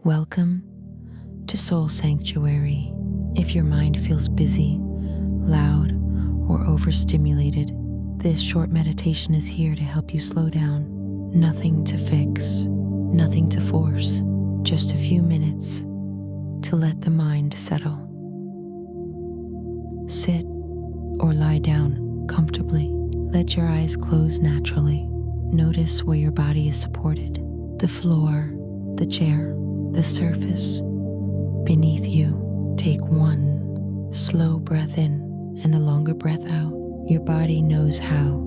Welcome to Soul Sanctuary. If your mind feels busy, loud, or overstimulated, this short meditation is here to help you slow down. Nothing to fix, nothing to force, just a few minutes to let the mind settle. Sit or lie down comfortably. Let your eyes close naturally. Notice where your body is supported, the floor, the chair, the surface beneath you. Take one slow breath in and a longer breath out. Your body knows how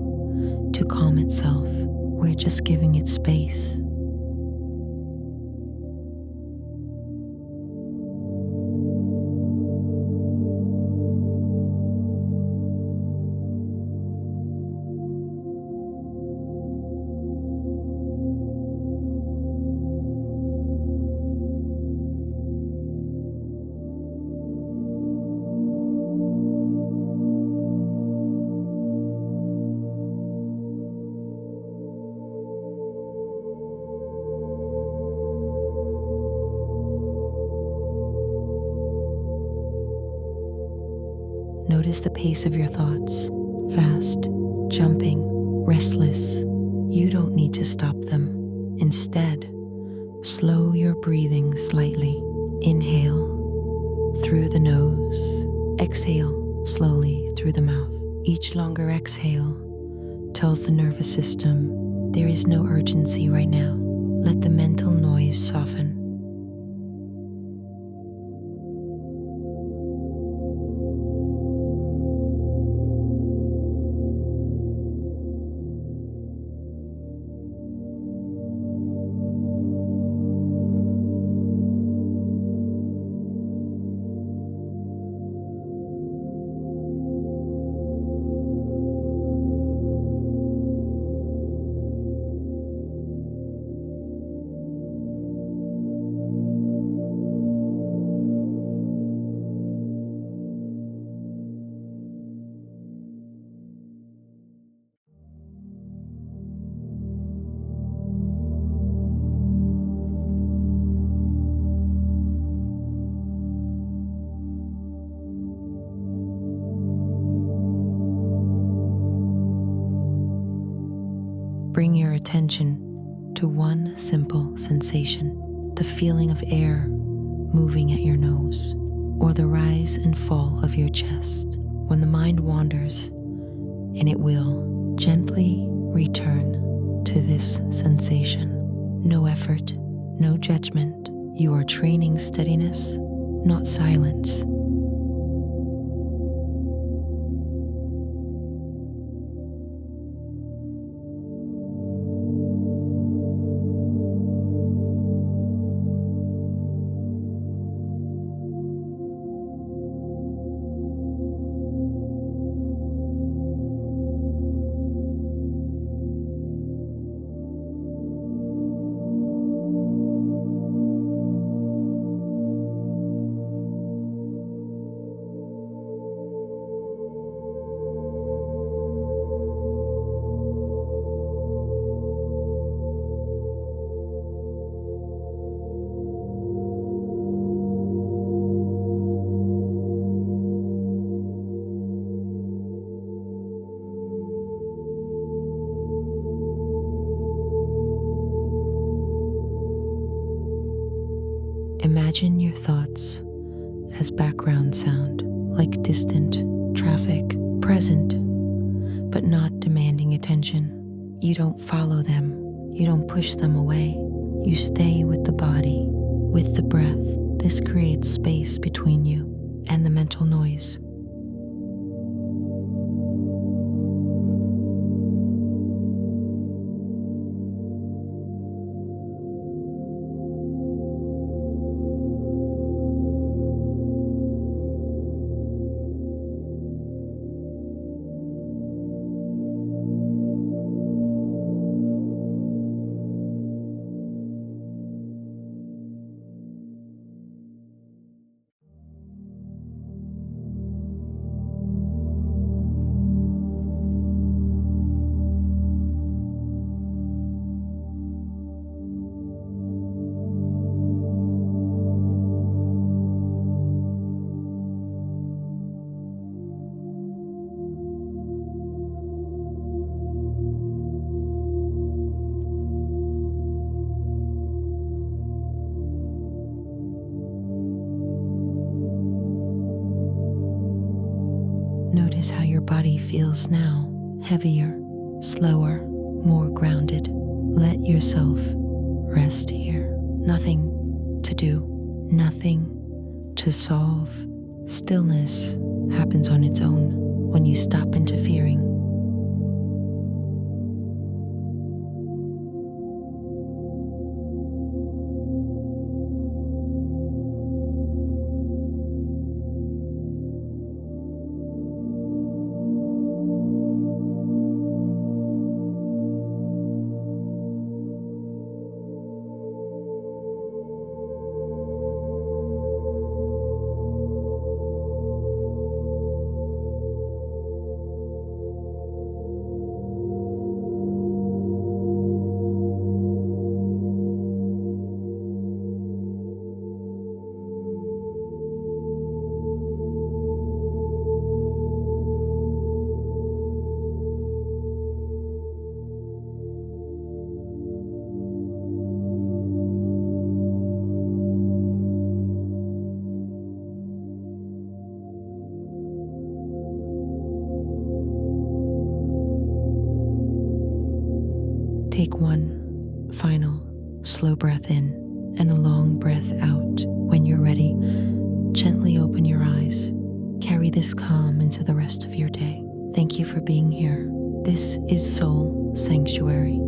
to calm itself. We're just giving it space. Notice the pace of your thoughts. Fast, jumping, restless. You don't need to stop them. Instead, slow your breathing slightly. Inhale through the nose. Exhale slowly through the mouth. Each longer exhale tells the nervous system there is no urgency right now. Let the mental noise soften. Bring your attention to one simple sensation, the feeling of air moving at your nose, or the rise and fall of your chest. When the mind wanders, and it will, gently return to this sensation. No effort, no judgment. You are training steadiness, not silence. Imagine your thoughts as background sound, like distant traffic, present, but not demanding attention. You don't follow them. You don't push them away. You stay with the body, with the breath. This creates space between you and the mental noise. Notice how your body feels now, heavier, slower, more grounded. Let yourself rest here. Nothing to do, nothing to solve. Stillness happens on its own when you stop interfering. Take one final slow breath in and a long breath out. When you're ready, gently open your eyes. Carry this calm into the rest of your day. Thank you for being here. This is Soul Sanctuary.